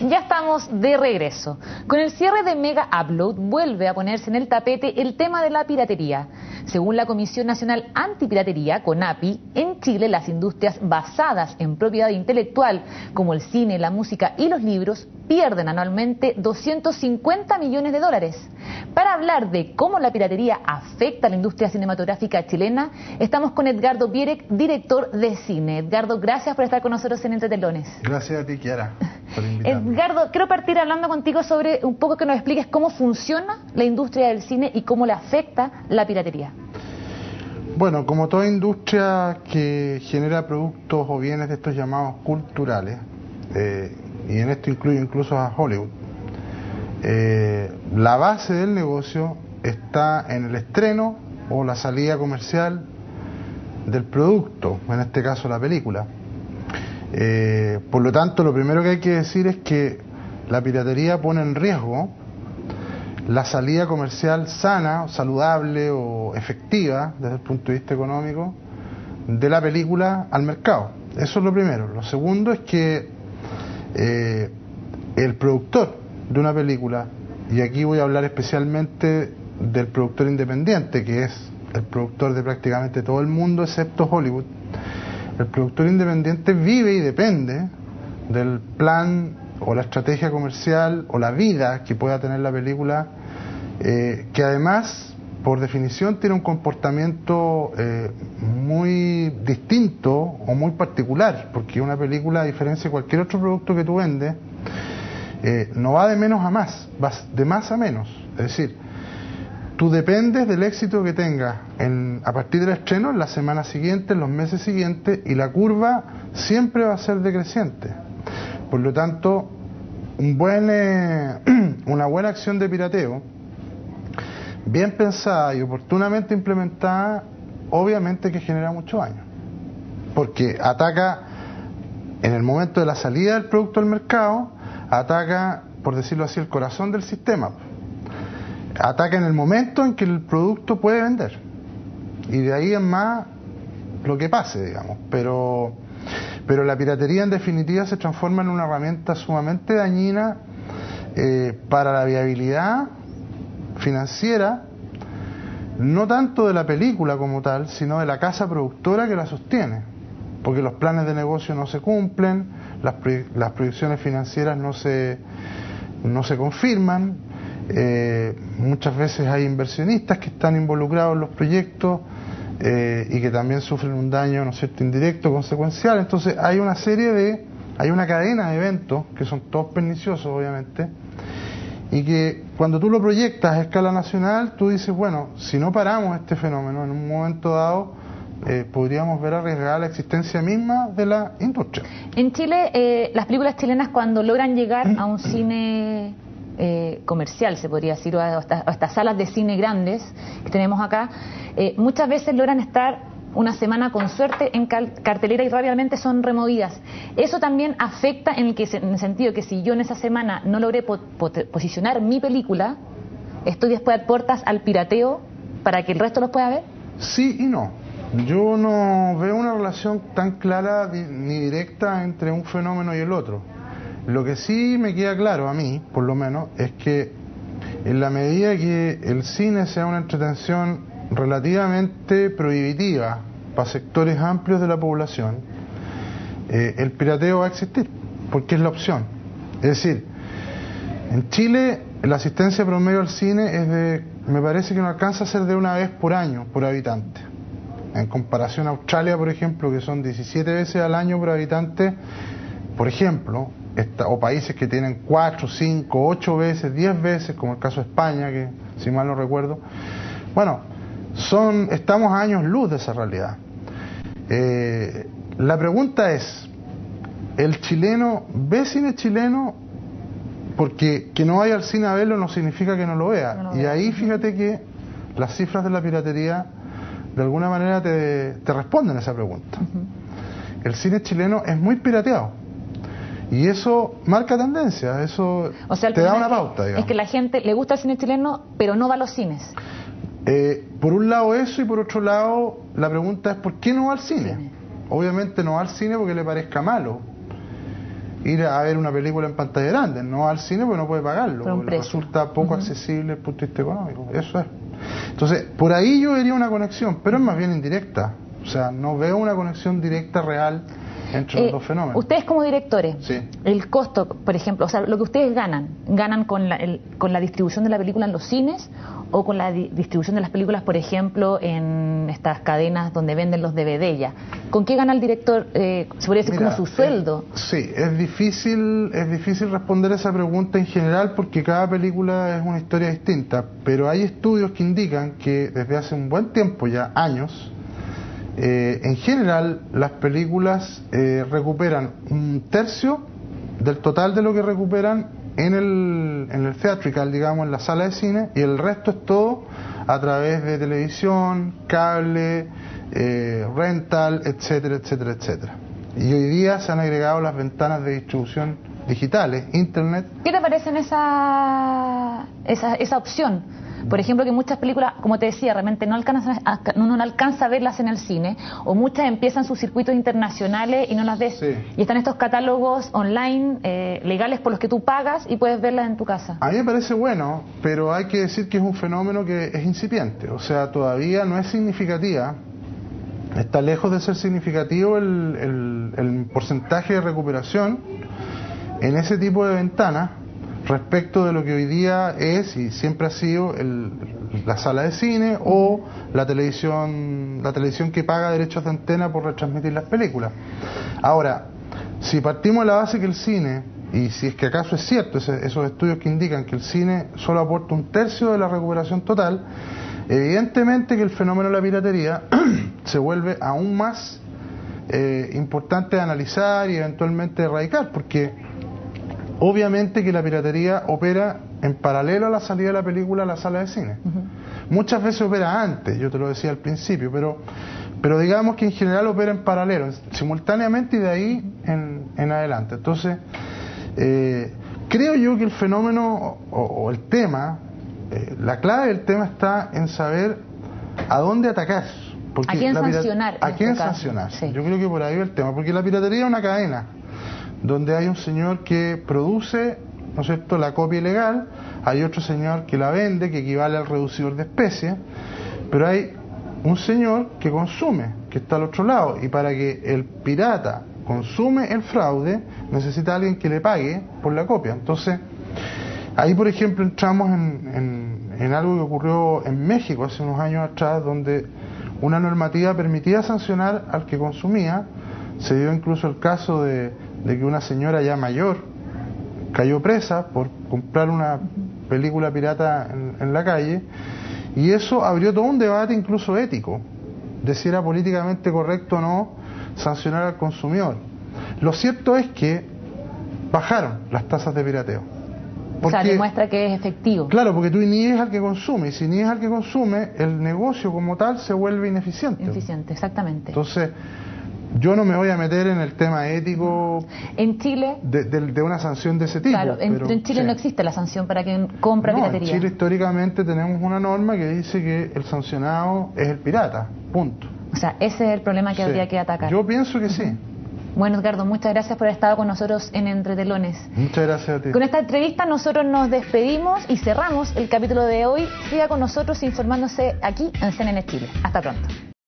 Ya estamos de regreso. Con el cierre de Mega Upload vuelve a ponerse en el tapete el tema de la piratería. Según la Comisión Nacional Antipiratería, CONAPI, en Chile las industrias basadas en propiedad intelectual, como el cine, la música y los libros, pierden anualmente 250 millones de dólares. Para hablar de cómo la piratería afecta a la industria cinematográfica chilena, estamos con Edgardo Bierek, director de cine. Edgardo, gracias por estar con nosotros en Entre Telones. Gracias a ti, Kiara, por invitarme. Edgardo, quiero partir hablando contigo sobre un poco que nos expliques cómo funciona la industria del cine y cómo le afecta la piratería. Bueno, como toda industria que genera productos o bienes de estos llamados culturales, y en esto incluye incluso a Hollywood, la base del negocio está en el estreno o la salida comercial del producto, en este caso la película. Por lo tanto, lo primero que hay que decir es que la piratería pone en riesgo la salida comercial sana, saludable o efectiva desde el punto de vista económico de la película al mercado. Eso es lo primero. Lo segundo es que el productor de una película, y aquí voy a hablar especialmente del productor independiente, que es el productor de prácticamente todo el mundo excepto Hollywood, el productor independiente vive y depende del plan o la estrategia comercial o la vida que pueda tener la película, que además, por definición, tiene un comportamiento muy distinto o muy particular, porque una película, a diferencia de cualquier otro producto que tú vendes, no va de menos a más, va de más a menos. Es decir, tú dependes del éxito que tengas a partir del estreno, en la semana siguiente, en los meses siguientes, y la curva siempre va a ser decreciente. Por lo tanto, una buena acción de pirateo, bien pensada y oportunamente implementada, obviamente que genera mucho daño, porque ataca en el momento de la salida del producto al mercado, ataca, por decirlo así, el corazón del sistema, ataca en el momento en que el producto puede vender, y de ahí en más lo que pase, digamos. Pero la piratería en definitiva se transforma en una herramienta sumamente dañina para la viabilidad financiera, no tanto de la película como tal, sino de la casa productora que la sostiene, porque los planes de negocio no se cumplen, las proyecciones financieras no se confirman, muchas veces hay inversionistas que están involucrados en los proyectos y que también sufren un daño, ¿no es cierto?, indirecto, consecuencial. Entonces hay una cadena de eventos que son todos perniciosos, obviamente, y que cuando tú lo proyectas a escala nacional, tú dices, bueno, si no paramos este fenómeno en un momento dado, podríamos ver arriesgada la existencia misma de la industria. En Chile, las películas chilenas, cuando logran llegar a un cine comercial, se podría decir, o a estas salas de cine grandes que tenemos acá, muchas veces logran estar una semana con suerte en cartelera y rápidamente son removidas. Eso también afecta en el sentido que si yo en esa semana no logré posicionar mi película, estoy después a puertas al pirateo para que el resto los pueda ver. Sí y no. Yo no veo una relación tan clara ni directa entre un fenómeno y el otro. Lo que sí me queda claro a mí, por lo menos, es que en la medida que el cine sea una entretención relativamente prohibitiva para sectores amplios de la población, el pirateo va a existir, porque es la opción. Es decir, en Chile la asistencia promedio al cine me parece que no alcanza a ser de una vez por año, por habitante. En comparación a Australia, por ejemplo, que son 17 veces al año por habitante, por ejemplo, o países que tienen 4, 5, 8 veces, 10 veces, como el caso de España, que si mal no recuerdo. Bueno, estamos a años luz de esa realidad. La pregunta es, ¿el chileno ve cine chileno? Porque que no vaya al cine a verlo no significa que no lo vea. Y ahí fíjate que las cifras de la piratería de alguna manera te responden a esa pregunta. El cine chileno es muy pirateado. Y eso marca tendencia, eso te da una pauta, digamos. Es que la gente le gusta el cine chileno, pero no va a los cines. Por un lado eso, y por otro lado la pregunta es ¿por qué no va al cine? Obviamente no va al cine porque le parezca malo, ir a ver una película en pantalla grande, no al cine porque no puede pagarlo, por un porque precio. resulta poco accesible desde el punto de vista económico. Eso es. Entonces, por ahí yo vería una conexión, pero es más bien indirecta. O sea, no veo una conexión directa real entre los dos fenómenos. Ustedes como directores, sí. El costo, por ejemplo, o sea, lo que ustedes ¿ganan con la distribución de la película en los cines o con la distribución de las películas, por ejemplo, en estas cadenas donde venden los DVD ya? ¿Con qué gana el director? ¿Se podría decir como su sueldo? Sí, es difícil responder esa pregunta en general porque cada película es una historia distinta, pero hay estudios que indican que desde hace un buen tiempo, ya años, en general las películas recuperan un tercio del total de lo que recuperan en el theatrical, digamos, en la sala de cine, y el resto es todo a través de televisión, cable, rental, etcétera, etcétera, etcétera. Y hoy día se han agregado las ventanas de distribución digitales, internet. ¿Qué te parece en esa opción? Por ejemplo, que muchas películas, como te decía, realmente uno no alcanza a verlas en el cine, o muchas empiezan sus circuitos internacionales y no las ves. Sí. Y están estos catálogos online, legales, por los que tú pagas y puedes verlas en tu casa. A mí me parece bueno, pero hay que decir que es un fenómeno que es incipiente, o sea, todavía no es significativa. Está lejos de ser significativo el porcentaje de recuperación en ese tipo de ventanas respecto de lo que hoy día es y siempre ha sido la sala de cine o la televisión que paga derechos de antena por retransmitir las películas. Ahora, si partimos de la base que el cine, y si es que acaso es cierto esos estudios que indican que el cine solo aporta un tercio de la recuperación total, evidentemente que el fenómeno de la piratería se vuelve aún más importante de analizar y eventualmente de erradicar, porque obviamente que la piratería opera en paralelo a la salida de la película a la sala de cine. Muchas veces opera antes, yo te lo decía al principio, pero digamos que en general opera en paralelo, simultáneamente y de ahí en adelante. Entonces, creo yo que el fenómeno o el tema, la clave del tema está en saber a dónde atacar. ¿A quién sancionar? ¿A quién sancionar? Sí. Yo creo que por ahí va el tema, porque la piratería es una cadena donde hay un señor que produce, ¿no es cierto?, la copia ilegal, hay otro señor que la vende, que equivale al reducidor de especies, pero hay un señor que consume, que está al otro lado, y para que el pirata consume el fraude, necesita alguien que le pague por la copia. Entonces, ahí por ejemplo entramos en algo que ocurrió en México hace unos años atrás, donde una normativa permitía sancionar al que consumía. Se dio incluso el caso de que una señora ya mayor cayó presa por comprar una película pirata en la calle, y eso abrió todo un debate incluso ético de si era políticamente correcto o no sancionar al consumidor. Lo cierto es que bajaron las tasas de pirateo. Porque, o sea, demuestra que es efectivo. Claro, porque tú inhibes al que consume, y si inhibes al que consume, el negocio como tal se vuelve ineficiente. Ineficiente, exactamente. Entonces, yo no me voy a meter en el tema ético en Chile de una sanción de ese tipo. Claro, en Chile sí, no existe la sanción para quien compra piratería. En Chile históricamente tenemos una norma que dice que el sancionado es el pirata, punto. O sea, ese es el problema que habría que atacar. Yo pienso que sí. Bueno, Edgardo, muchas gracias por haber estado con nosotros en Entretelones. Muchas gracias a ti. Con esta entrevista nosotros nos despedimos y cerramos el capítulo de hoy. Siga con nosotros informándose aquí en CNN Chile. Hasta pronto.